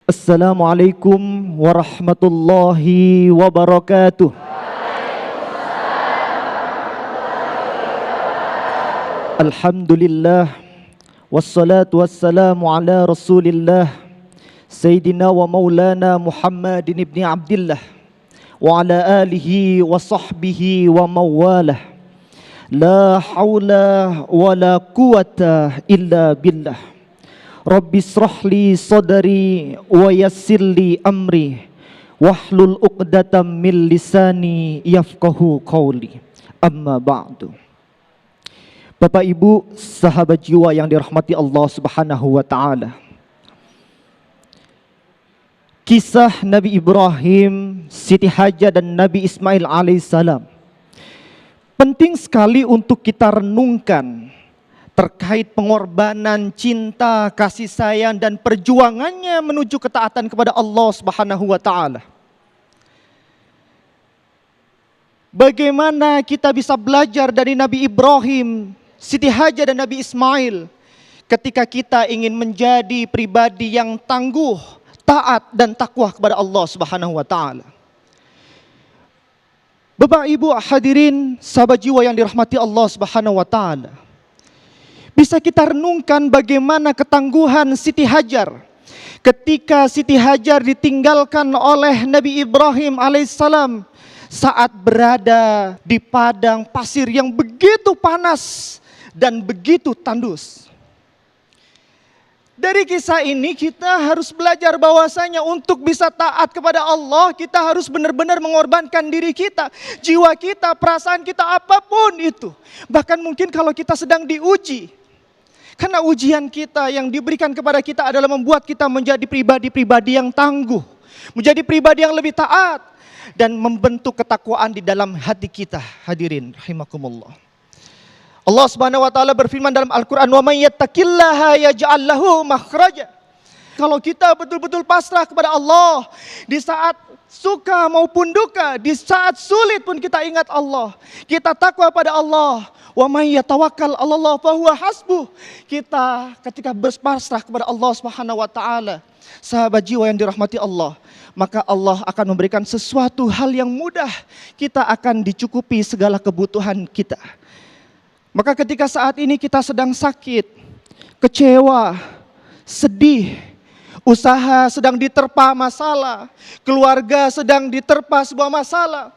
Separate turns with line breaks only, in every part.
Assalamualaikum warahmatullahi wabarakatuh. Alhamdulillah wassalatu wassalamu ala Rasulillah Sayyidina wa maulana Muhammadin ibni Abdillah wa ala alihi wa sahbihi wa mawalah. La hawla wa la quwata illa billah. Rabbi israhli sadri wa yassirli amri wahlul uqdatam min lisani yafqahu qawli. Amma ba'du. Bapak Ibu, sahabat jiwa yang dirahmati Allah Subhanahu wa taala. Kisah Nabi Ibrahim, Siti Hajar dan Nabi Ismail alaihissalam penting sekali untuk kita renungkan terkait pengorbanan, cinta, kasih sayang dan perjuangannya menuju ketaatan kepada Allah Subhanahu wa taala. Bagaimana kita bisa belajar dari Nabi Ibrahim, Siti Hajar dan Nabi Ismail ketika kita ingin menjadi pribadi yang tangguh, taat dan takwa kepada Allah Subhanahu wa taala. Bapak Ibu hadirin sahabat jiwa yang dirahmati Allah Subhanahu wa taala. Bisa kita renungkan bagaimana ketangguhan Siti Hajar ketika Siti Hajar ditinggalkan oleh Nabi Ibrahim alaihissalam saat berada di padang pasir yang begitu panas dan begitu tandus. Dari kisah ini kita harus belajar bahwasanya untuk bisa taat kepada Allah kita harus benar-benar mengorbankan diri kita, jiwa kita, perasaan kita, apapun itu. Bahkan mungkin kalau kita sedang diuji, karena ujian kita yang diberikan kepada kita adalah membuat kita menjadi pribadi-pribadi yang tangguh, menjadi pribadi yang lebih taat dan membentuk ketakwaan di dalam hati kita. Hadirin rahimakumullah. Allah Subhanahu wa taala berfirman dalam Al-Qur'an, "Wa may yattaqillaha yaj'al lahu makhraja." Kalau kita betul-betul pasrah kepada Allah di saat suka maupun duka, di saat sulit pun kita ingat Allah, kita takwa pada Allah. Wa may yatawakkal 'alallah fa huwa hasbuh. Kita ketika berpasrah kepada Allah Subhanahu wa taala, sahabat jiwa yang dirahmati Allah, maka Allah akan memberikan sesuatu hal yang mudah. Kita akan dicukupi segala kebutuhan kita. Maka ketika saat ini kita sedang sakit, kecewa, sedih, usaha sedang diterpa masalah, keluarga sedang diterpa sebuah masalah,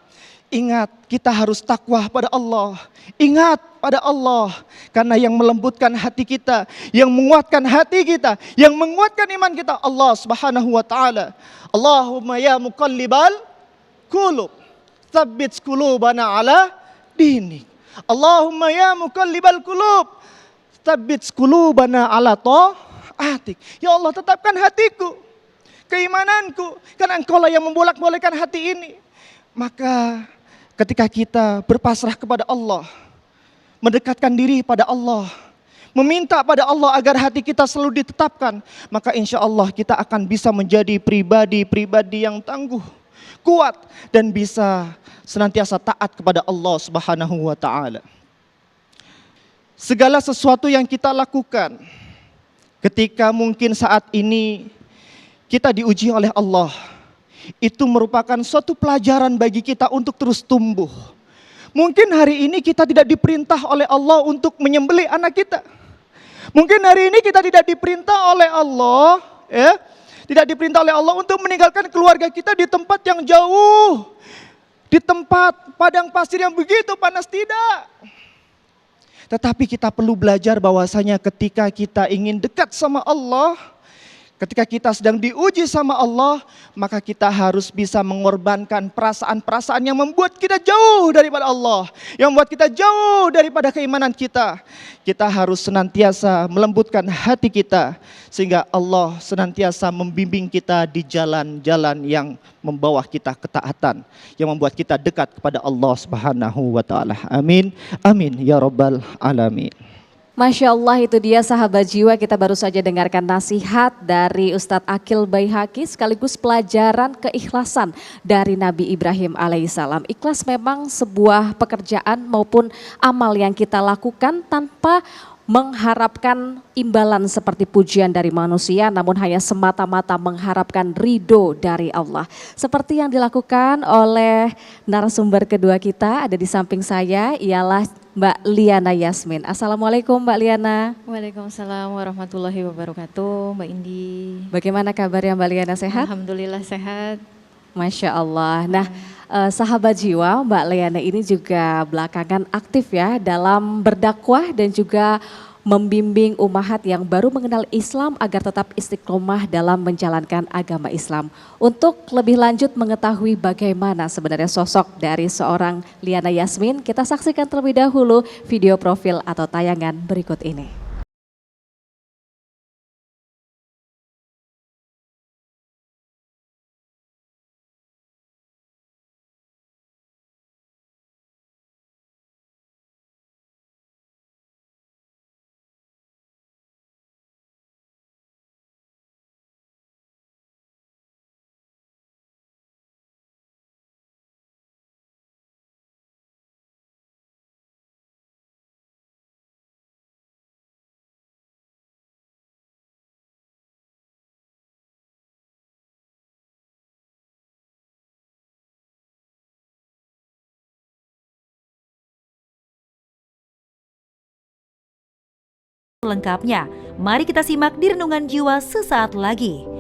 ingat kita harus takwa pada Allah. Ingat pada Allah, karena yang melembutkan hati kita, yang menguatkan hati kita, yang menguatkan iman kita, Allah Subhanahu wa taala. Allahumma ya muqallibal qulub, tsabbit qulubana ala dinik. Allahumma ya muqallibal qulub, tsabbit qulubana ala taatik. Ya Allah, tetapkan hatiku, keimananku, karena Engkau lah yang membolak-balikkan hati ini. Maka ketika kita berpasrah kepada Allah, mendekatkan diri pada Allah, meminta pada Allah agar hati kita selalu ditetapkan, maka insya Allah kita akan bisa menjadi pribadi-pribadi yang tangguh, kuat, dan bisa senantiasa taat kepada Allah Subhanahu wa taala. Segala sesuatu yang kita lakukan ketika mungkin saat ini kita diuji oleh Allah, itu merupakan suatu pelajaran bagi kita untuk terus tumbuh. Mungkin hari ini kita tidak diperintah oleh Allah untuk menyembelih anak kita. Mungkin hari ini kita tidak diperintah oleh Allah, tidak diperintah oleh Allah untuk meninggalkan keluarga kita di tempat yang jauh, di tempat padang pasir yang begitu panas, tidak. Tetapi kita perlu belajar bahwasanya ketika kita ingin dekat sama Allah, ketika kita sedang diuji sama Allah, maka kita harus bisa mengorbankan perasaan-perasaan yang membuat kita jauh daripada Allah, yang membuat kita jauh daripada keimanan kita. Kita harus senantiasa melembutkan hati kita, sehingga Allah senantiasa membimbing kita di jalan-jalan yang membawa kita ketaatan, yang membuat kita dekat kepada Allah Subhanahu wa taala. Amin. Amin ya rabbal alamin.
Masya Allah, itu dia sahabat jiwa, kita baru saja dengarkan nasihat dari Ustadz Aqil Baihaqi sekaligus pelajaran keikhlasan dari Nabi Ibrahim alaihissalam. Ikhlas memang sebuah pekerjaan maupun amal yang kita lakukan tanpa mengharapkan imbalan seperti pujian dari manusia, namun hanya semata-mata mengharapkan ridho dari Allah. Seperti yang dilakukan oleh narasumber kedua kita, ada di samping saya, ialah Mbak Liana Yasmin. Assalamualaikum Mbak Liana.
Waalaikumsalam warahmatullahi wabarakatuh, Mbak Indi.
Bagaimana kabarnya Mbak Liana, sehat?
Alhamdulillah sehat.
Masya Allah. Nah, sahabat jiwa, Mbak Liana ini juga belakangan aktif ya dalam berdakwah dan juga membimbing umahat yang baru mengenal Islam agar tetap istiqomah dalam menjalankan agama Islam. Untuk lebih lanjut mengetahui bagaimana sebenarnya sosok dari seorang Liana Yasmin, kita saksikan terlebih dahulu video profil atau tayangan berikut ini.
Lengkapnya, mari kita simak di Renungan Jiwa sesaat lagi.